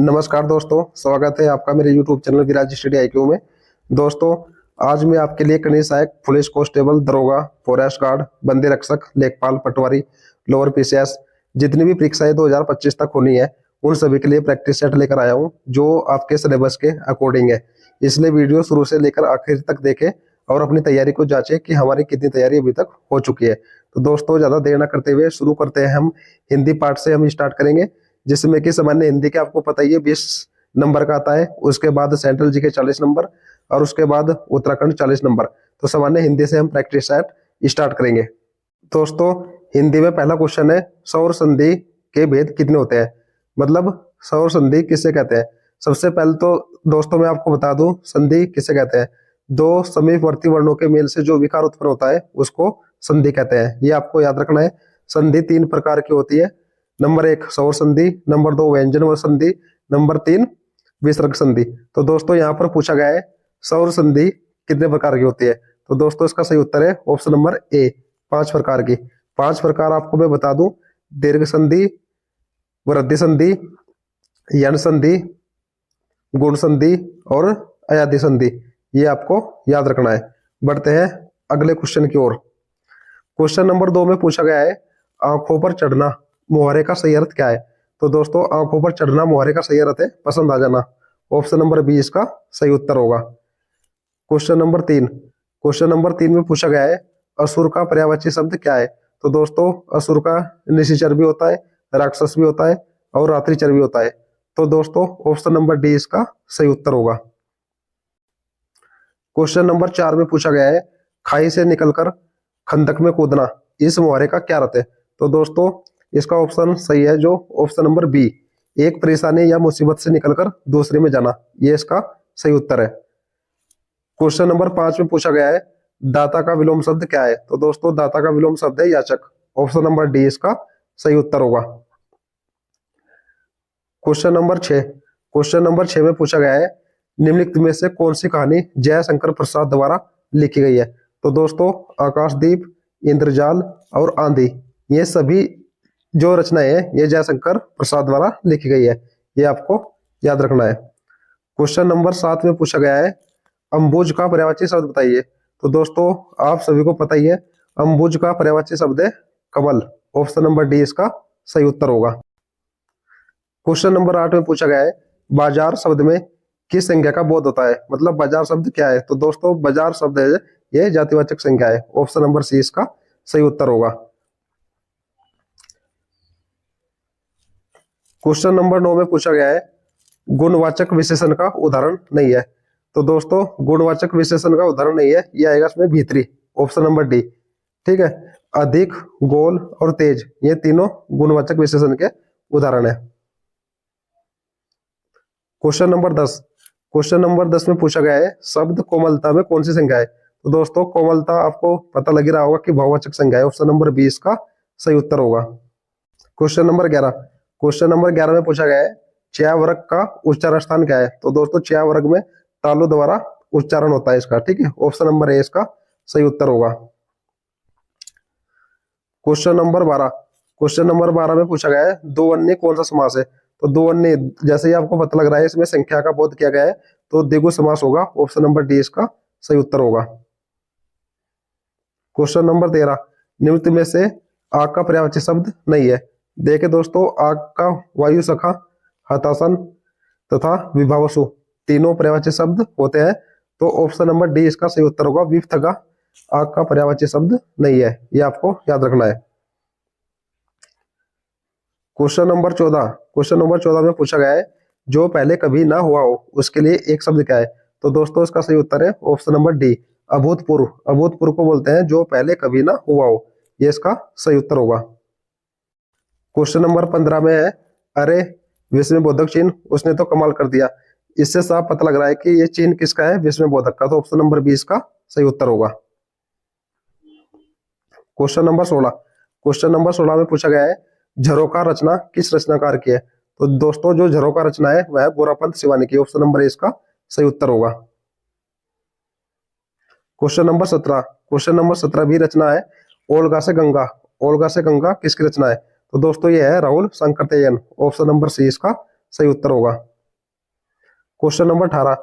नमस्कार दोस्तों, स्वागत है आपका मेरे YouTube चैनल विराज स्टडी IQ में। दोस्तों, आज मैं आपके लिए कनीय सहायक, पुलिस कांस्टेबल, दरोगा, फॉरेस्ट गार्ड, बंदी रक्षक, लेखपाल, पटवारी, लोअर PCS जितनी भी परीक्षाएं 2025 तक होनी है उन सभी के लिए प्रैक्टिस सेट लेकर आया हूं जो आपके सिलेबस के अकॉर्डिंग है। इसलिए वीडियो शुरू से लेकर आखिर तक देखें और अपनी तैयारी को जांचें कि हमारी कितनी तैयारी अभी तक हो चुकी है। तो दोस्तों, ज्यादा देर न करते हुए शुरू करते हैं। हम हिंदी पार्ट से हम स्टार्ट करेंगे, जिसमें कि सामान्य हिंदी के आपको पता ही है 20 नंबर का आता है। उसके बाद सेंट्रल जी के 40 नंबर और उसके बाद उत्तराखंड 40 नंबर। तो सामान्य हिंदी से हम प्रैक्टिस सेट स्टार्ट करेंगे। दोस्तों, हिंदी में पहला क्वेश्चन है, सौर संधि के भेद कितने होते हैं? मतलब सौर संधि किसे कहते हैं? सबसे पहले तो दोस्तों मैं आपको बता दूं, संधि किसे कहते हैं। दो समीपवर्ती वर्णों के मेल से जो विकार उत्पन्न होता है उसको संधि कहते हैं। ये आपको याद रखना है। संधि 3 प्रकार की होती है। नंबर 1 सौर संधि, नंबर 2 व्यंजन संधि, नंबर 3 विसर्ग संधि। तो दोस्तों यहाँ पर पूछा गया है सौर संधि कितने प्रकार की होती है। तो दोस्तों इसका सही उत्तर है ऑप्शन नंबर ए, 5 प्रकार की। 5 प्रकार आपको मैं बता दूं, दीर्घ संधि, वृद्धि संधि, यण संधि, गुण संधि और अयाधि संधि। ये आपको याद रखना है। बढ़ते हैं अगले क्वेश्चन की ओर। क्वेश्चन नंबर 2 में पूछा गया है, आंखों पर चढ़ना मुहावरे का सही अर्थ क्या है? तो दोस्तों आंखों पर चढ़ना मुहावरे का सही अर्थ है पसंद आ जाना। ऑप्शन नंबर बी इसका सही उत्तर होगा। क्वेश्चन नंबर 3, क्वेश्चन नंबर 3 में पूछा गया है, असुर का पर्यायवाची शब्द क्या है? तो दोस्तों असुर का निशाचर भी होता है, राक्षस भी होता है और रात्रिचर भी होता है। तो दोस्तों ऑप्शन नंबर डी इसका सही उत्तर होगा। क्वेश्चन नंबर 4 में पूछा गया है, खाई से निकलकर खंदक में कूदना, इस मुहावरे का क्या अर्थ है? तो दोस्तों इसका ऑप्शन सही है जो ऑप्शन नंबर बी, एक परेशानी या मुसीबत से निकलकर दूसरे में जाना। ये इसका सही उत्तर है। क्वेश्चन नंबर 5 में पूछा गया है, दाता का विलोम शब्द क्या है? तो दोस्तों दाता का विलोम शब्द है याचक। ऑप्शन नंबर डी इसका सही उत्तर होगा। क्वेश्चन नंबर 6, क्वेश्चन नंबर 6 में पूछा गया है, निम्नलिखित में से कौन सी कहानी जयशंकर प्रसाद द्वारा लिखी गई है? तो दोस्तों आकाशदीप, इंद्रजाल और आंधी, ये सभी जो रचनाएं हैं ये जयशंकर प्रसाद द्वारा लिखी गई है। ये आपको याद रखना है। क्वेश्चन नंबर 7 में पूछा गया है, अंबुज का पर्यायवाची शब्द बताइए। तो दोस्तों आप सभी को पता ही है, अंबुज का पर्यायवाची शब्द है कमल। ऑप्शन नंबर डी इसका सही उत्तर होगा। क्वेश्चन नंबर 8 में पूछा गया है, बाजार शब्द में किस संज्ञा का बोध होता है? मतलब बाजार शब्द क्या है? तो दोस्तों बाजार शब्द है ये जातिवाचक संज्ञा है। ऑप्शन नंबर सी इसका सही उत्तर होगा। क्वेश्चन नंबर 9 में पूछा गया है, गुणवाचक विशेषण का उदाहरण नहीं है। तो दोस्तों गुणवाचक विशेषण का उदाहरण नहीं है, ये आएगा इसमें भीतरी। Option number D. ठीक है, अधिक, गोल और तेज, ये तीनों गुणवाचक विशेषण के उदाहरण है। क्वेश्चन नंबर 10, क्वेश्चन नंबर 10 में पूछा गया है, शब्द कोमलता में कौन सी संज्ञा है? तो दोस्तों कोमलता आपको पता लग रहा होगा कि बहुवाचक संज्ञा है। ऑप्शन नंबर बी इसका सही उत्तर होगा। क्वेश्चन नंबर 11, क्वेश्चन नंबर 11 में पूछा गया है, च्या वर्ग का उच्चारण स्थान क्या है? तो दोस्तों च्या वर्ग में तालु द्वारा उच्चारण होता है इसका। ठीक है, ऑप्शन नंबर ए इसका सही उत्तर होगा। क्वेश्चन नंबर 12, क्वेश्चन नंबर 12 में पूछा गया है, दो अन्य कौन सा समास है? तो दो अन्य जैसे ही आपको पता लग रहा है इसमें संख्या का बोध किया गया है, तो द्विगु समास होगा। ऑप्शन नंबर डी इसका सही उत्तर होगा। क्वेश्चन नंबर 13, निम्नलिखित में से आग का पर्यायवाची शब्द नहीं है। देखे दोस्तों, आग का वायु सखा, हताशन तथा विभावसु तीनों पर्यायवाची शब्द होते हैं। तो ऑप्शन नंबर डी इसका सही उत्तर होगा। विपथगा आग का पर्यायवाची शब्द नहीं है, ये आपको याद रखना है। क्वेश्चन नंबर 14, क्वेश्चन नंबर 14 में पूछा गया है, जो पहले कभी ना हुआ हो उसके लिए एक शब्द क्या है? तो दोस्तों इसका सही उत्तर है ऑप्शन नंबर डी, अभूतपूर्व। अभूतपूर्व को बोलते हैं जो पहले कभी ना हुआ हो, ये इसका सही उत्तर होगा। क्वेश्चन नंबर 15 में है, अरे विस्मय बोधक चिन्ह, उसने तो कमाल कर दिया। इससे साफ पता लग रहा है कि ये चिन्ह किसका है? विस्मय बोधक का। तो ऑप्शन नंबर 20 का सही उत्तर होगा। क्वेश्चन नंबर 16, क्वेश्चन नंबर 16 में पूछा गया है, झरोखा रचना किस रचनाकार की है? तो दोस्तों जो झरोखा रचना है वह गोरापंत शिवानी की। ऑप्शन नंबर ए इसका सही उत्तर होगा। क्वेश्चन नंबर 17, क्वेश्चन नंबर 17 भी रचना है, ओल्गा से गंगा। ओल्गा से गंगा किसकी रचना है? तो दोस्तों ये है राहुल संकटयन। ऑप्शन नंबर सी इसका सही उत्तर होगा। क्वेश्चन नंबर 18,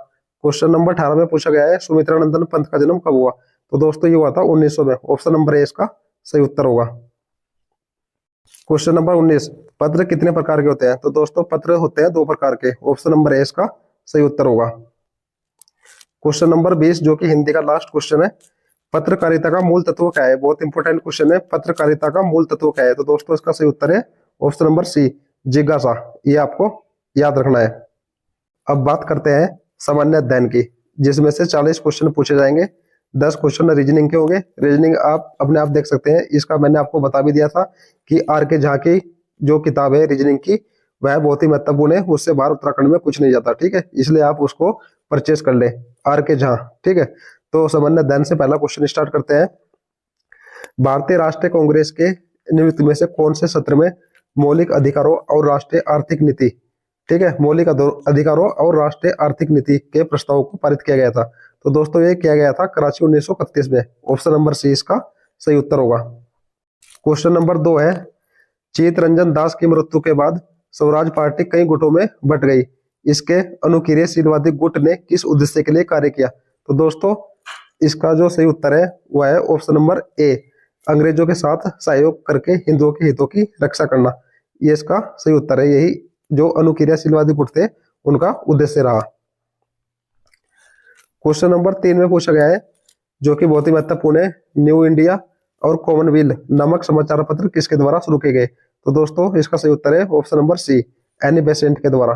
क्वेश्चन नंबर 18 में पूछा गया है सुमित्रानंदन पंत का जन्म कब हुआ? तो दोस्तों ये हुआ था 1900 में। ऑप्शन नंबर ए इसका सही उत्तर होगा। क्वेश्चन नंबर 19, पत्र कितने प्रकार के होते हैं? तो दोस्तों पत्र होते हैं 2 प्रकार के। ऑप्शन नंबर ए इसका सही उत्तर होगा। क्वेश्चन नंबर 20 जो कि हिंदी का लास्ट क्वेश्चन है, पत्रकारिता का मूल तत्व क्या है? बहुत इंपॉर्टेंट क्वेश्चन है, पत्रकारिता का मूल तत्व क्या है? तो दोस्तों इसका सही उत्तर है ऑप्शन नंबर सी, जिज्ञासा। ये आपको याद रखना है। अब बात करते हैं सामान्य अध्ययन की, जिसमें से 40 क्वेश्चन पूछे जाएंगे। 10 क्वेश्चन रीजनिंग के होंगे। रीजनिंग आप अपने आप देख सकते हैं, इसका मैंने आपको बता भी दिया था कि आर के झा की जो किताब है रीजनिंग की, वह बहुत ही महत्वपूर्ण है। उससे बाहर उत्तराखंड में कुछ नहीं जाता, ठीक है, इसलिए आप उसको परचेस कर ले, आर के झा, ठीक है। तो सामान्य अध्ययन से पहला क्वेश्चन स्टार्ट करते हैं। भारतीय राष्ट्रीय कांग्रेस के निमित्त में से कौन से सत्र में मौलिक अधिकारों और राष्ट्रीय आर्थिक नीति, ठीक है, मौलिक अधिकारों और राष्ट्रीय आर्थिक नीति के प्रस्ताव को पारित किया गया था? तो दोस्तों ये किया गया था कराची 1931 में। ऑप्शन नंबर सी इसका सही उत्तर होगा। क्वेश्चन नंबर 2 है, चित्तरंजन दास की मृत्यु के बाद स्वराज पार्टी कई गुटों में बट गई। इसके अनुक्रियाशीलवादी गुट ने किस उद्देश्य के लिए कार्य किया? तो दोस्तों इसका जो सही उत्तर है वह है ऑप्शन नंबर ए, अंग्रेजों के साथ सहयोग करके हिंदुओं के हितों की रक्षा करना। ये इसका सही उत्तर है। यही जो अनुक्रियाशीलवादी गुट थे उनका उद्देश्य रहा। क्वेश्चन नंबर 3 में पूछा गया है, जो कि बहुत ही महत्वपूर्ण है, न्यू इंडिया और कॉमनवेल्थ नामक समाचार पत्र किसके द्वारा शुरू किए गए? तो दोस्तों इसका सही उत्तर है option number C, Annie Besant के द्वारा।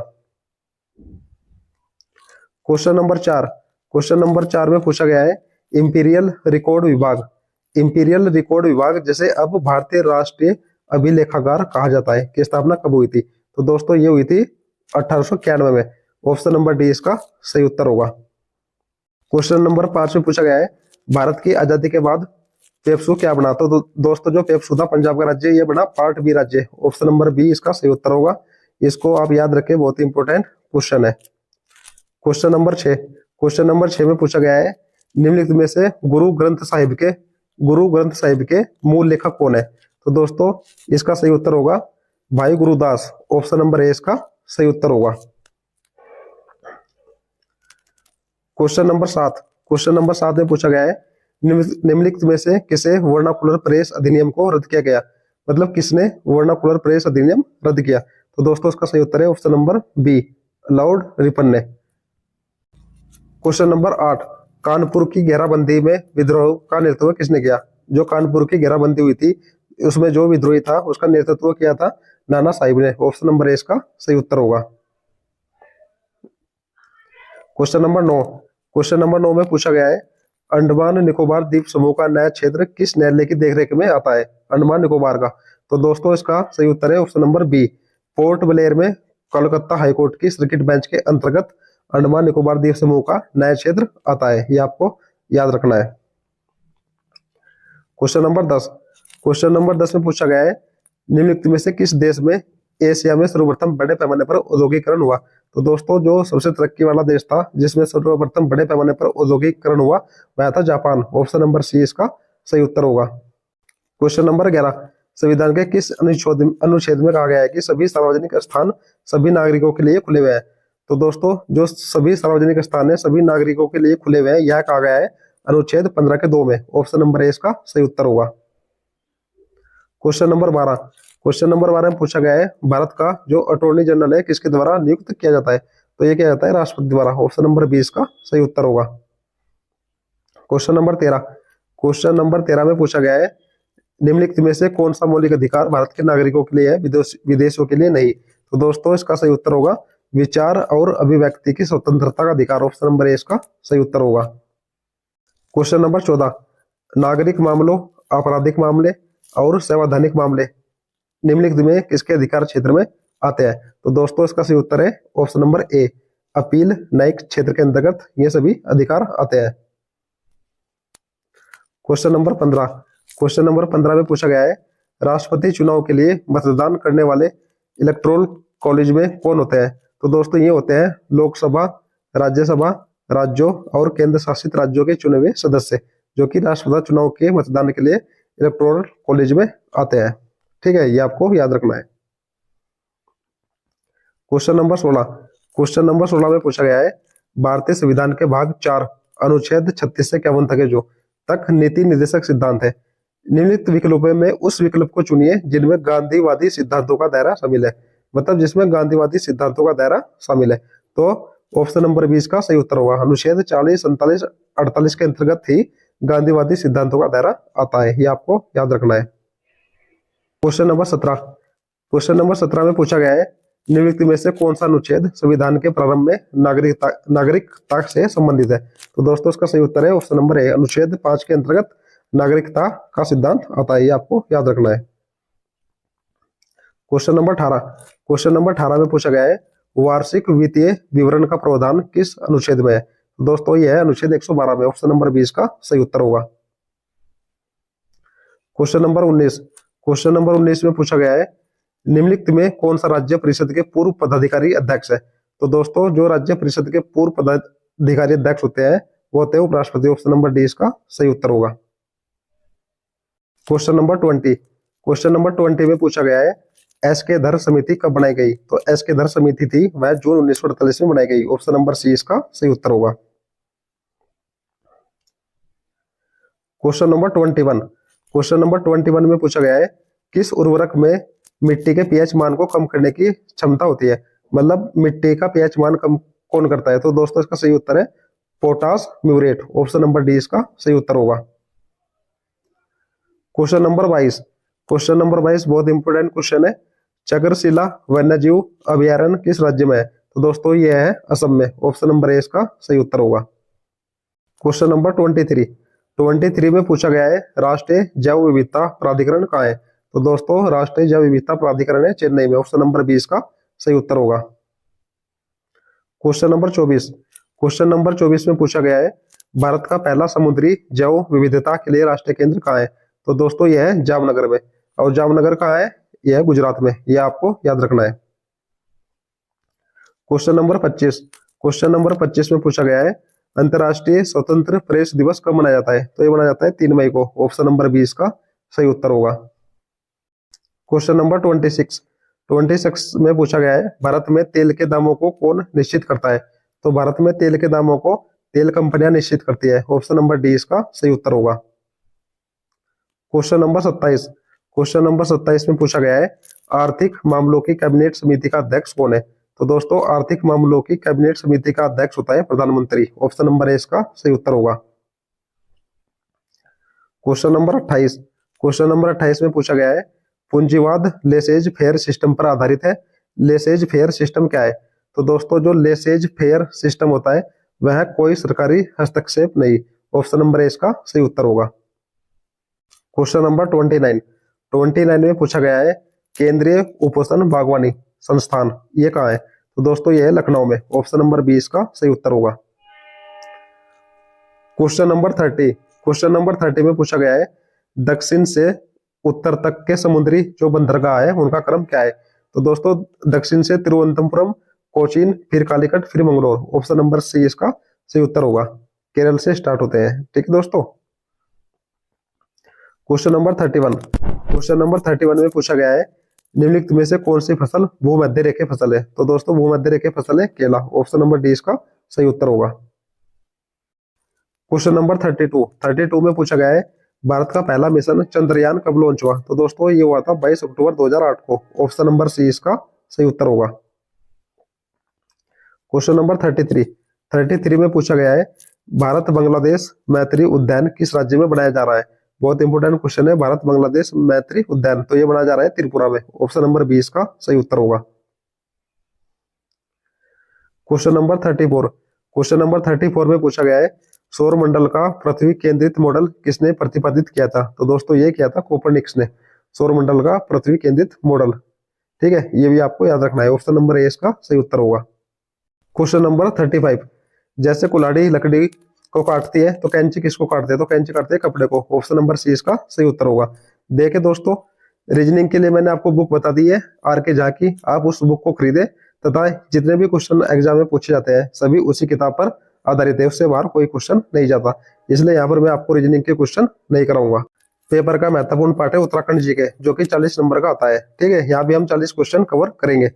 क्वेश्चन नंबर 4, क्वेश्चन नंबर 4 में पूछा गया है, इंपीरियल रिकॉर्ड विभाग, इंपीरियल रिकॉर्ड विभाग जैसे अब भारतीय राष्ट्रीय अभिलेखागार कहा जाता है, की स्थापना कब हुई थी? तो दोस्तों ये हुई थी 1891 में। ऑप्शन नंबर डी इसका सही उत्तर होगा। क्वेश्चन नंबर 5 में पूछा गया है, भारत की आजादी के बाद पेप्सू क्या बना? तो दोस्तों जो पेप्सू था पंजाब का राज्य, ये बना पार्ट बी राज्य। ऑप्शन नंबर बी इसका सही उत्तर होगा। इसको आप याद रखें, बहुत ही इंपॉर्टेंट क्वेश्चन है। क्वेश्चन नंबर 6, क्वेश्चन नंबर 6 में पूछा गया है, निम्नलिखित में से गुरु ग्रंथ साहिब के मूल लेखक कौन है? तो दोस्तों इसका सही उत्तर होगा भाई गुरुदास। ऑप्शन नंबर ए इसका सही उत्तर होगा। क्वेश्चन नंबर 7, क्वेश्चन नंबर 7 में पूछा गया है, निम्नलिखित में से किसे वर्नाकुलर प्रेस अधिनियम को रद्द किया गया? मतलब किसने वर्नाकुलर प्रेस अधिनियम रद्द किया? तो दोस्तों इसका सही उत्तर है option number B, Lord Ripon ने। क्वेश्चन नंबर 8, कानपुर की घेराबंदी में विद्रोह का नेतृत्व किसने किया? जो कानपुर की घेराबंदी हुई थी उसमें जो विद्रोही था उसका नेतृत्व किया था नाना साहिब ने। ऑप्शन नंबर ए इसका सही उत्तर होगा। क्वेश्चन नंबर 9, क्वेश्चन नंबर 9 में पूछा गया है, अंडमान निकोबार द्वीप समूह का नया क्षेत्र किस न्यायालय की देखरेख में आता है? अंडमान निकोबार का। तो दोस्तों इसका सही उत्तर है option number B, Port Blair में कोलकाता हाईकोर्ट की सर्किट बेंच के अंतर्गत अंडमान निकोबार द्वीप समूह का नया क्षेत्र आता है। ये आपको याद रखना है। क्वेश्चन नंबर 10, क्वेश्चन नंबर 10 में पूछा गया है, निम्नलिखित में से किस देश में एशिया में सर्वप्रथम बड़े पैमाने पर औद्योगिकरण हुआ? तो दोस्तों जो सबसे तरक्की वाला देश था जिसमें सर्वप्रथम बड़े पैमाने पर औद्योगिकरण हुआ वह था जापान। ऑप्शन नंबर सी इसका सही उत्तर होगा। क्वेश्चन नंबर 11, संविधान के किस अनुच्छेद में कहा गया है कि सभी सार्वजनिक स्थान सभी नागरिकों के लिए खुले हुए हैं? तो दोस्तों जो सभी सार्वजनिक स्थान है सभी नागरिकों के लिए खुले हुए हैं, यह कहा गया है अनुच्छेद 15 के 2 में। ऑप्शन नंबर ए इसका सही उत्तर होगा। क्वेश्चन नंबर 12, क्वेश्चन नंबर 12 में पूछा गया है, भारत का जो अटॉर्नी जनरल है किसके द्वारा नियुक्त किया जाता है? तो ये किया जाता है राष्ट्रपति द्वारा। ऑप्शन नंबर बी इसका सही उत्तर होगा। क्वेश्चन नंबर 13, क्वेश्चन नंबर 13 में पूछा गया है, निम्नलिखित में से कौन सा मौलिक अधिकार भारत के नागरिकों के लिए है, विदेशों के लिए नहीं? तो दोस्तों इसका सही उत्तर होगा विचार और अभिव्यक्ति की स्वतंत्रता का अधिकार। ऑप्शन नंबर ए इसका सही उत्तर होगा। क्वेश्चन नंबर 14, नागरिक मामलों, आपराधिक मामले और संवैधानिक मामले निम्नलिखित में किसके अधिकार क्षेत्र में आते हैं? तो दोस्तों इसका सही उत्तर है ऑप्शन नंबर ए, अपील न्यायिक क्षेत्र के अंतर्गत ये सभी अधिकार आते हैं। क्वेश्चन नंबर 15, क्वेश्चन नंबर 15 में पूछा गया है, राष्ट्रपति चुनाव के लिए मतदान करने वाले इलेक्टोरल कॉलेज में कौन होते हैं? तो दोस्तों ये होते हैं लोकसभा, राज्यसभा, राज्यों और केंद्र शासित राज्यों के चुने हुए सदस्य, जो कि राष्ट्रपति चुनाव के मतदान के लिए इलेक्टोरल कॉलेज में आते हैं। ठीक है, ये आपको याद रखना है। क्वेश्चन नंबर 16, क्वेश्चन नंबर 16 में पूछा गया है, भारतीय संविधान के भाग 4 अनुच्छेद 36 से 51 तक जो तक नीति निर्देशक सिद्धांत है, निम्नलिखित विकल्पों में उस विकल्प को चुनिए जिनमें गांधीवादी सिद्धांतों का दायरा शामिल है। मतलब जिसमें गांधीवादी सिद्धांतों का दायरा शामिल है। तो ऑप्शन नंबर 20 का सही उत्तर होगा। अनुच्छेद 40, 47, 48 के अंतर्गत ही गांधीवादी सिद्धांतों का दायरा आता है, ये आपको याद रखना है। क्वेश्चन नंबर 17, क्वेश्चन नंबर 17 में पूछा गया है, निम्नलिखित में से कौन सा अनुच्छेद संविधान के प्रारंभ में नागरिकता से संबंधित है। तो दोस्तों इसका सही उत्तर है ऑप्शन नंबर ए, अनुच्छेद 5 के अंतर्गत नागरिकता का सिद्धांत आता है, ये आपको याद रखना है। क्वेश्चन नंबर 18, क्वेश्चन नंबर 18 में पूछा गया है, वार्षिक वित्तीय विवरण का प्रावधान किस अनुच्छेद में है। तो दोस्तों यह है अनुच्छेद 112 में, ऑप्शन नंबर 20 का सही उत्तर होगा। क्वेश्चन नंबर 19, क्वेश्चन नंबर 19 में पूछा गया है, निम्नलिखित में कौन सा राज्य परिषद के पूर्व पदाधिकारी अध्यक्ष है। तो दोस्तों जो राज्य परिषद के पूर्व पदाधिकारी अध्यक्ष होते हैं वो होते हैं उपराष्ट्रपति, ऑप्शन नंबर डी इसका सही उत्तर होगा। क्वेश्चन नंबर 20, क्वेश्चन नंबर 20 में पूछा गया है, एस के धर समिति कब बनाई गई। तो एस के धर समिति थी वह जून 1948 में बनाई गई, ऑप्शन नंबर सी इसका सही उत्तर होगा। क्वेश्चन नंबर 21, क्वेश्चन नंबर 21 में पूछा गया है, किस उर्वरक में मिट्टी के पीएच मान को कम करने की क्षमता होती है। मतलब मिट्टी का पीएच मान कम कौन करता है। तो दोस्तों इसका सही उत्तर है potash muriate, option number D इसका सही उत्तर होगा। क्वेश्चन नंबर 22, क्वेश्चन नंबर 22 बहुत इंपोर्टेंट क्वेश्चन है, चक्रशिला वन्यजीव अभयारण्य किस राज्य में है। तो दोस्तों ये है असम में, ऑप्शन नंबर ए इसका सही उत्तर होगा। क्वेश्चन नंबर 23 में पूछा गया है, राष्ट्रीय जैव विविधता प्राधिकरण कहाँ है। तो दोस्तों राष्ट्रीय जैव विविधता प्राधिकरण है चेन्नई में, ऑप्शन नंबर 20 का सही उत्तर होगा। क्वेश्चन नंबर 24, क्वेश्चन नंबर 24 में पूछा गया है, भारत का पहला समुद्री जैव विविधता के लिए राष्ट्रीय केंद्र कहाँ है। तो दोस्तों यह है जामनगर में, और जामनगर कहाँ है, यह है गुजरात में, यह आपको याद रखना है। क्वेश्चन नंबर 25, क्वेश्चन नंबर 25 में पूछा गया है, अंतर्राष्ट्रीय स्वतंत्र प्रेस दिवस कब मनाया जाता है। तो यह मनाया जाता है 3 मई को, ऑप्शन नंबर 20 का सही उत्तर होगा। क्वेश्चन नंबर 26 में पूछा गया है, भारत में तेल के दामों को कौन निश्चित करता है। तो भारत में तेल के दामों को तेल कंपनियां निश्चित करती है, ऑप्शन नंबर डी इसका सही उत्तर होगा। क्वेश्चन नंबर 27, क्वेश्चन नंबर 27 में पूछा गया है, आर्थिक मामलों की कैबिनेट समिति का अध्यक्ष कौन है। तो दोस्तों आर्थिक मामलों की कैबिनेट समिति का अध्यक्ष होता है प्रधानमंत्री, ऑप्शन नंबर ए इसका सही उत्तर होगा। क्वेश्चन नंबर 28, क्वेश्चन नंबर 28 में पूछा गया है, पूंजीवाद लेसेज फेयर सिस्टम पर आधारित है। लेसेज फेयर सिस्टम क्या है। तो दोस्तों जो लेसेज फेयर सिस्टम होता है वह कोई सरकारी हस्तक्षेप नहीं, ऑप्शन नंबर ए इसका सही उत्तर होगा। क्वेश्चन नंबर 29 में पूछा गया है, केंद्रीय उपोषण बागवानी संस्थान ये कहाँ है। तो दोस्तों ये है लखनऊ में, ऑप्शन नंबर 20 का सही उत्तर होगा। क्वेश्चन नंबर 30 में पूछा गया है, दक्षिण से उत्तर तक के समुद्री जो बंदरगाह है उनका क्रम क्या है। तो दोस्तों दक्षिण से तिरुवनंतपुरम, कोचीन, फिर कालीकट, फिर मंगलोर, ऑप्शन नंबर सी इसका सही उत्तर होगा। केरल से स्टार्ट होते हैं, ठीक है दोस्तों। क्वेश्चन नंबर 31, क्वेश्चन नंबर 31 में पूछा गया है, निम्नलिखित में से कौन सी फसल भूमध्य रेखीय फसल है। तो दोस्तों भूमध्य रेखीय फसल है केला, ऑप्शन नंबर डी इसका सही उत्तर होगा। क्वेश्चन नंबर 32 में पूछा गया है, भारत का पहला मिशन चंद्रयान कब लॉन्च हुआ। तो दोस्तों ये हुआ था 22 अक्टूबर 2008 को, ऑप्शन नंबर सी इसका सही उत्तर होगा। क्वेश्चन नंबर 33 में पूछा गया है, भारत बांग्लादेश मैत्री उद्यान किस राज्य में बनाया जा रहा है। बहुत इंपोर्टेंट क्वेश्चन है, भारत बांग्लादेश मैत्री उद्यान, तो ये बनाया जा रहा है त्रिपुरा में, ऑप्शन नंबर 20 का सही उत्तर होगा। क्वेश्चन नंबर 34 में पूछा गया है, सौर मंडल का पृथ्वी केंद्रित मॉडल किसने प्रतिपादित किया था। तो दोस्तों ये किया था कोपरनिकस ने, सौर मंडल का पृथ्वी केंद्रित मॉडल, ठीक है, ये भी आपको याद रखना है, ऑप्शन नंबर ए इसका सही उत्तर होगा। क्वेश्चन नंबर 35, जैसे कुल्हाड़ी लकड़ी को काटती है तो कैंची किसको काटते हैं। तो कैंची काटते हैं कपड़े को, ऑप्शन नंबर सी इसका सही उत्तर होगा। देखे दोस्तों रीजनिंग के लिए मैंने आपको बुक बता दी है आर के झा की, आप उस बुक को खरीदे तथा जितने भी क्वेश्चन एग्जाम में पूछे जाते हैं सभी उसी किताब पर आधारित है, उससे बाहर कोई क्वेश्चन नहीं जाता, इसलिए यहाँ पर मैं आपको रीजनिंग के क्वेश्चन नहीं कराऊंगा। पेपर का महत्वपूर्ण पार्ट है उत्तराखंड जी के, जो कि 40 नंबर का आता है, ठीक है, यहाँ भी हम 40 क्वेश्चन कवर करेंगे,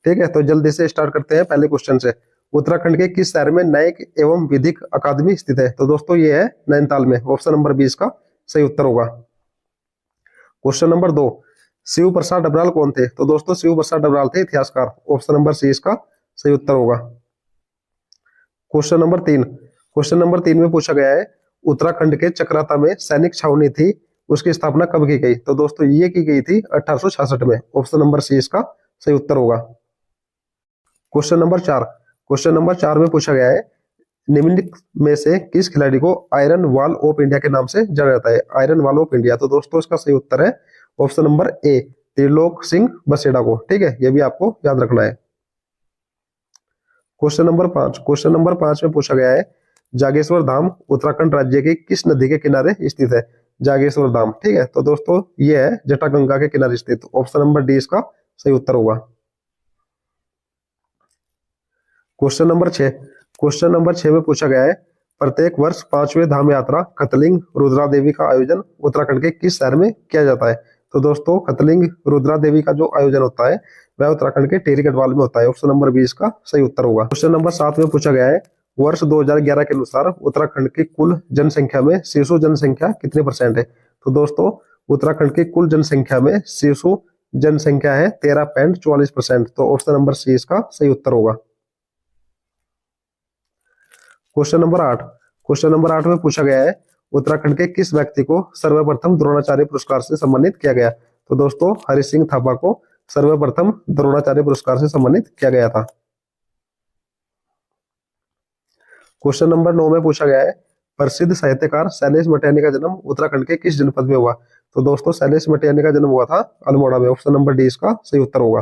ठीक है, तो जल्दी से स्टार्ट करते हैं पहले क्वेश्चन से। उत्तराखंड के किस शहर में न्यायिक एवं विधिक अकादमी स्थित है? तो दोस्तों ये है नैनीताल में। ऑप्शन नंबर 20 का सही उत्तर होगा। क्वेश्चन नंबर 2, शिव प्रसाद डबराल कौन थे? तो दोस्तों शिव प्रसाद डबराल थे इतिहासकार। ऑप्शन नंबर सी इसका सही उत्तर होगा। क्वेश्चन नंबर 3, क्वेश्चन नंबर 3 में पूछा गया है उत्तराखंड के चक्राता में सैनिक छावनी थी, उसकी स्थापना कब की गई? तो दोस्तों ये की गई थी 1866 में। ऑप्शन नंबर सी इसका सही उत्तर होगा। क्वेश्चन नंबर 4, क्वेश्चन नंबर 4 में पूछा गया है निम्नलिखित में से किस खिलाड़ी को आयरन वॉल ऑफ इंडिया के नाम से जाना जाता है? आयरन वॉल ऑफ इंडिया, तो दोस्तों इसका सही उत्तर है option number A, Trilok Singh Baseda को। ठीक है, ये भी आपको याद रखना है। क्वेश्चन नंबर 5, क्वेश्चन नंबर 5 में पूछा गया है जागेश्वर धाम उत्तराखंड राज्य के किस नदी के किनारे स्थित है? जागेश्वर धाम, ठीक है, तो दोस्तों ये है जटागंगा के किनारे स्थित। ऑप्शन नंबर डी इसका सही उत्तर होगा। क्वेश्चन नंबर 6, क्वेश्चन नंबर 6 में पूछा गया है प्रत्येक वर्ष 5वें धाम यात्रा खतलिंग रुद्रा देवी का आयोजन उत्तराखंड के किस शहर में किया जाता है? तो दोस्तों खतलिंग रुद्रा देवी का जो आयोजन होता है वह उत्तराखंड के टिहरी गढ़वाल में होता है। ऑप्शन नंबर 20 का सही उत्तर होगा। क्वेश्चन नंबर 7 में पूछा गया है वर्ष 2011 के अनुसार उत्तराखंड की कुल जनसंख्या में शिशु जनसंख्या कितने परसेंट है? तो दोस्तों उत्तराखंड की कुल जनसंख्या में शिशु जनसंख्या है 13.44%। तो ऑप्शन नंबर सी इसका सही उत्तर होगा। क्वेश्चन नंबर 8, क्वेश्चन नंबर 8 में पूछा गया है उत्तराखंड के किस व्यक्ति को सर्वप्रथम द्रोणाचार्य पुरस्कार से सम्मानित किया गया? तो दोस्तों हरि सिंह थापा को सर्वप्रथम द्रोणाचार्य पुरस्कार से सम्मानित किया गया था। क्वेश्चन नंबर 9 में पूछा गया है प्रसिद्ध साहित्यकार शैलेश मटियानी का जन्म उत्तराखंड के किस जनपद में हुआ? तो दोस्तों शैलेश मटियानी का जन्म हुआ था अल्मोड़ा में। ऑप्शन नंबर डी इसका सही उत्तर होगा।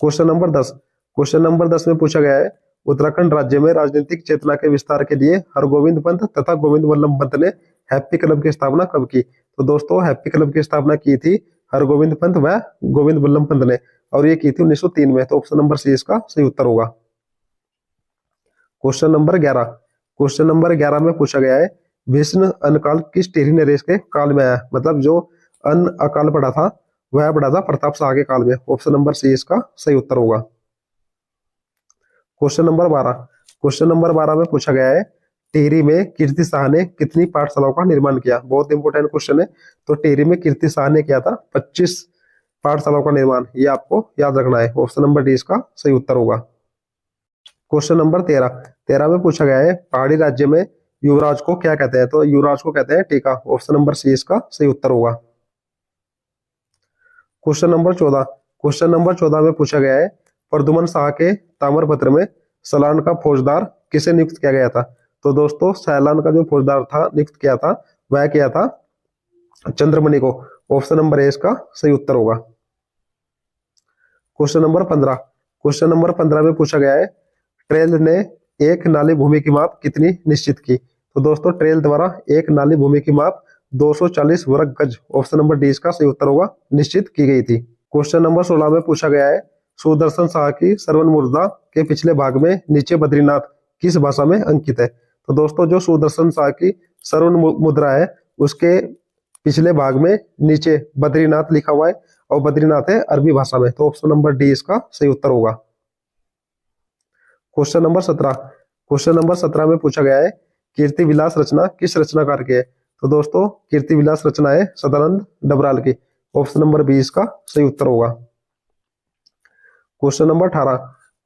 क्वेश्चन नंबर 10, क्वेश्चन नंबर 10 में पूछा गया है उत्तराखंड राज्य में राजनीतिक चेतना के विस्तार के लिए हरगोविंद पंत तथा गोविंद वल्लभ पंत ने हैप्पी क्लब की स्थापना कब की? तो दोस्तों हैप्पी क्लब की स्थापना की थी हरगोविंद पंत व गोविंद वल्लभ पंत ने, और ये की थी 1903 में। तो ऑप्शन नंबर सी इसका सही उत्तर होगा। क्वेश्चन नंबर 11, क्वेश्चन नंबर 11 में पूछा गया है भीष्म अनकाल किस टेरी नरेश के काल में आया? मतलब जो अन्न अकाल पड़ा था वह पड़ा था प्रताप शाह के काल में। ऑप्शन नंबर सी इसका सही उत्तर होगा। क्वेश्चन नंबर 12, क्वेश्चन नंबर 12 में पूछा गया है टिहरी में कीर्ति शाह ने कितनी पाठशालाओं का निर्माण किया? बहुत इंपोर्टेंट क्वेश्चन है। तो टिहरी में कीर्ति शाह ने किया था 25 पाठशालाओं का निर्माण, ये आपको याद रखना है। ऑप्शन नंबर डी इसका सही उत्तर होगा। क्वेश्चन नंबर 13 में पूछा गया है पहाड़ी राज्य में युवराज को क्या कहते हैं? तो युवराज को कहते हैं टीका। ऑप्शन नंबर सी इसका सही उत्तर होगा। क्वेश्चन नंबर 14, क्वेश्चन नंबर 14 में पूछा गया है प्रद्युमन शाह के ताम्रपत्र में सलान का फौजदार किसे नियुक्त किया गया था? तो दोस्तों सैलान का जो फौजदार था नियुक्त किया था वह किया था चंद्रमणि को। ऑप्शन नंबर ए इसका सही उत्तर होगा। क्वेश्चन नंबर 15, क्वेश्चन नंबर 15 में पूछा गया है ट्रेल ने एक नाली भूमि की माप कितनी निश्चित की? तो दोस्तों ट्रेल द्वारा एक नाली भूमि की माप 240 वर्ग गज। ऑप्शन नंबर डी इसका सही उत्तर होगा, निश्चित की गई थी। क्वेश्चन नंबर 16 में पूछा गया है सुदर्शन शाह की श्रवण मुद्रा के पिछले भाग में नीचे बद्रीनाथ किस भाषा में अंकित है? तो दोस्तों जो सुदर्शन शाह की श्रवण मुद्रा है उसके पिछले भाग में नीचे बद्रीनाथ लिखा हुआ है और बद्रीनाथ है अरबी भाषा में। तो ऑप्शन नंबर डी इसका सही उत्तर होगा। क्वेश्चन नंबर 17, क्वेश्चन नंबर 17 में पूछा गया है कीर्ति विलास रचना किस रचनाकार की है? तो दोस्तों कीर्ति विलास रचना है सदानंद डबराल की। ऑप्शन नंबर बी इसका सही उत्तर होगा। क्वेश्चन नंबर 18,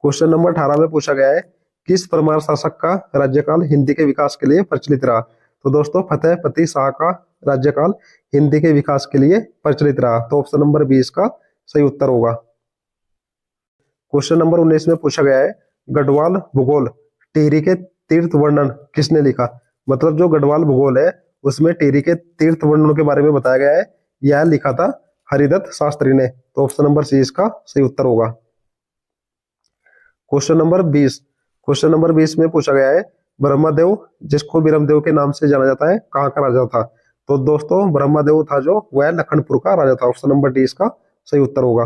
क्वेश्चन नंबर 18 में पूछा गया है किस परमार शासक का राज्यकाल हिंदी के विकास के लिए प्रचलित रहा? तो दोस्तों फतेह पति शाह का राज्यकाल हिंदी के विकास के लिए प्रचलित रहा। तो ऑप्शन नंबर बी इसका सही उत्तर होगा। क्वेश्चन नंबर 19 में पूछा गया है गढ़वाल भूगोल टिहरी के तीर्थ वर्णन किसने लिखा? मतलब जो गढ़वाल भूगोल है उसमें टिहरी के तीर्थ वर्णनों के बारे में बताया गया है, यह लिखा था हरिदत्त शास्त्री ने। तो ऑप्शन नंबर सी इसका सही उत्तर होगा। क्वेश्चन नंबर 20, क्वेश्चन नंबर 20 में पूछा गया है ब्रह्मदेव जिसको ब्रह्मदेव के नाम से जाना जाता है कहाँ का राजा था? तो दोस्तों ब्रह्मदेव था जो वह लखनपुर का राजा था। ऑप्शन नंबर डी इसका सही उत्तर होगा।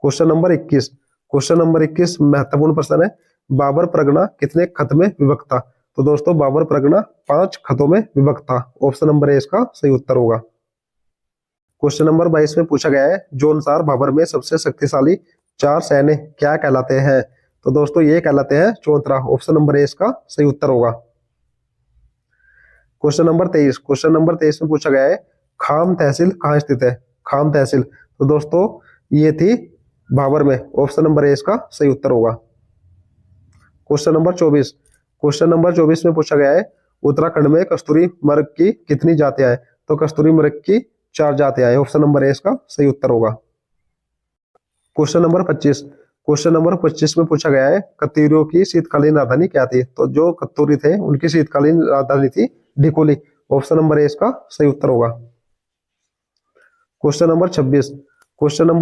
क्वेश्चन नंबर 21, क्वेश्चन नंबर 21 महत्वपूर्ण प्रश्न है बाबर परगना कितने खत में विभक्त था? तो दोस्तों बाबर परगना 5 खतों में विभक्त था। ऑप्शन नंबर ए इसका सही उत्तर होगा। क्वेश्चन नंबर 22 में पूछा गया है जो अनुसार भाबर में सबसे शक्तिशाली 4 सैन्य क्या कहलाते हैं। तो दोस्तों ये कहलाते हैं चौतरा। ऑप्शन नंबर ए इसका सही उत्तर होगा। क्वेश्चन नंबर 23 में पूछा गया है खाम तहसील कहाँ स्थित है। खाम तहसील तो दोस्तों ये थी भाबर में। ऑप्शन नंबर ए इसका सही उत्तर होगा। क्वेश्चन नंबर 24 में पूछा गया है उत्तराखंड में कस्तूरी मृग की कितनी जातियां हैं। तो कस्तूरी मृग की 4 जातियां हैं। ऑप्शन नंबर ए इसका सही उत्तर होगा। क्वेश्चन नंबर 25 में पूछा गया है कत्यूरियों की शीतकालीन राजधानी क्या थी। तो जो कत्यूरी थे उनकी शीतकालीन राजधानी थी डिकोली। ऑप्शन नंबर ए इसका सही उत्तर होगा। क्वेश्चन नंबर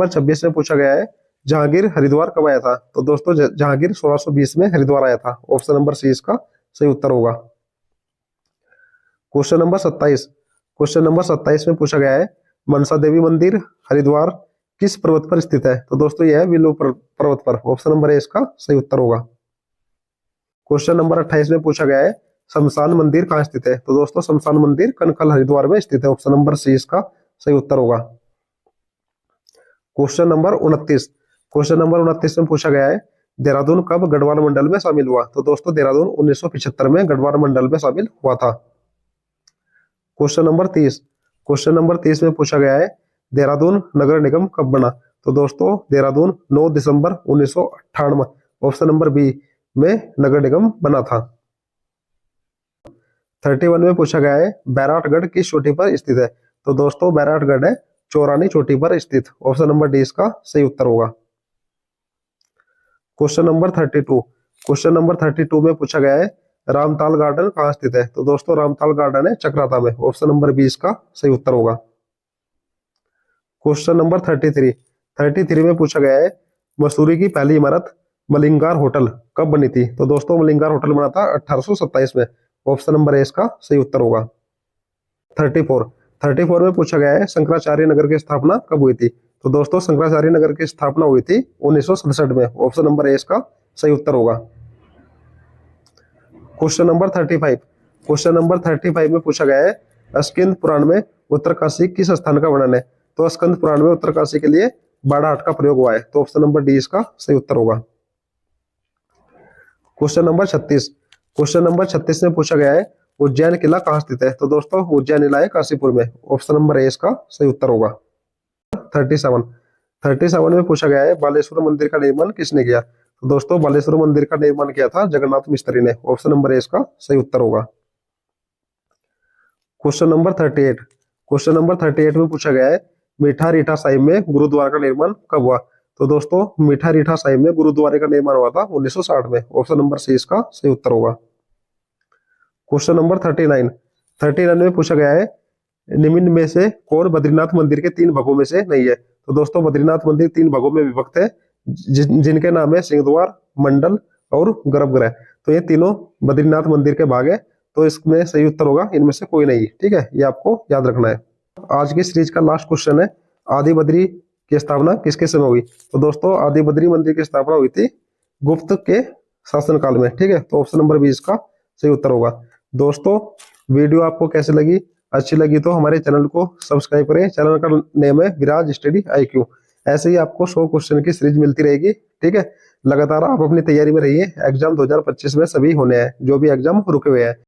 26 में पूछा गया है जहांगीर हरिद्वार कब आया था। तो दोस्तों जहांगीर 1620 में हरिद्वार आया था। ऑप्शन नंबर सी इसका सही उत्तर होगा। क्वेश्चन नंबर 27 में पूछा गया है मनसा देवी मंदिर हरिद्वार किस पर्वत पर स्थित है। तो दोस्तों यह है विल्लू पर्वत पर। ऑप्शन नंबर ए इसका सही उत्तर होगा। क्वेश्चन नंबर 28 में पूछा गया है शमशान मंदिर कहाँ स्थित है। तो दोस्तों शमशान मंदिर कनकल हरिद्वार में स्थित है। ऑप्शन नंबर सी इसका सही उत्तर होगा। क्वेश्चन नंबर 29 में पूछा गया है देहरादून कब गढ़वाल मंडल में शामिल हुआ। तो दोस्तों देहरादून 1975 में गढ़वाल मंडल में शामिल हुआ था। क्वेश्चन नंबर 30 में पूछा गया है देहरादून नगर निगम कब बना। तो दोस्तों देहरादून 9 दिसंबर 1998 ऑप्शन नंबर बी में नगर निगम बना था। 31 में पूछा गया है बैराटगढ़ किस चोटी पर स्थित है। तो दोस्तों बैराटगढ़ है चौरानी चोटी पर स्थित। ऑप्शन नंबर डी इसका सही उत्तर होगा। क्वेश्चन नंबर 32 में पूछा गया है रामताल गार्डन कहाँ स्थित है। तो दोस्तों रामताल गार्डन है चक्राता में। ऑप्शन नंबर बी इसका सही उत्तर होगा। क्वेश्चन नंबर 33 में पूछा गया है मसूरी की पहली इमारत मलिंगार होटल कब बनी थी। तो दोस्तों मलिंगार होटल बना था 1827 में। ऑप्शन नंबर ए इसका सही उत्तर होगा। 34 में पूछा गया है शंकराचार्य नगर की स्थापना कब हुई थी। तो दोस्तों शंकराचार्य नगर की स्थापना हुई थी 1967 में। ऑप्शन नंबर ए इसका सही उत्तर होगा। क्वेश्चन नंबर 35 में पूछा गया है स्कंद पुराण में उत्तरकाशी किस स्थान का वर्णन है। तो स्कंद पुराण में उत्तरकाशी के लिए बाड़ाहाट का प्रयोग हुआ है। तो ऑप्शन नंबर डी इसका सही उत्तर होगा। क्वेश्चन नंबर 36 में पूछा गया है उज्जैन किला कहाँ स्थित है। तो दोस्तों उज्जैन किला है काशीपुर में। ऑप्शन नंबर ए इसका सही उत्तर होगा। 37 में पूछा गया है बालेश्वर मंदिर का निर्माण किसने किया। तो दोस्तों बालेश्वर मंदिर का निर्माण किया था जगन्नाथ मिस्त्री ने। ऑप्शन नंबर ए इसका सही उत्तर होगा। क्वेश्चन नंबर 38 में पूछा गया है मीठा रीठा साहिब में गुरुद्वारा का निर्माण कब हुआ। तो दोस्तों मीठा रीठा साहिब में गुरुद्वारे का निर्माण हुआ था 1960 में। ऑप्शन नंबर सी इसका सही उत्तर होगा। क्वेश्चन नंबर 39 में पूछा गया है निम्न में से कौन बद्रीनाथ मंदिर के 3 भागों में से नहीं है। तो दोस्तों बद्रीनाथ मंदिर 3 भागों में विभक्त है जिनके नाम है सिंहद्वार मंडल और गर्भगृह। तो ये तीनों बद्रीनाथ मंदिर के भाग है। तो इसमें सही उत्तर होगा इनमें से कोई नहीं। ठीक है ये आपको याद रखना है। आज की सीरीज का लास्ट क्वेश्चन है आदि बद्री की स्थापना किसके समय हुई। तो दोस्तों आदि बद्री मंदिर की स्थापना हुई थी गुप्त के शासनकाल में। ठीक है तो ऑप्शन नंबर बी इसका सही उत्तर होगा। दोस्तों वीडियो आपको कैसे लगी, अच्छी लगी तो हमारे चैनल को सब्सक्राइब करें। चैनल का नेम है विराज स्टडी IQ। ऐसे ही आपको 100 क्वेश्चन की सीरीज मिलती रहेगी। ठीक है लगातार आप अपनी तैयारी में रहिए। एग्जाम 2025 में सभी होने हैं जो भी एग्जाम रुके हुए हैं।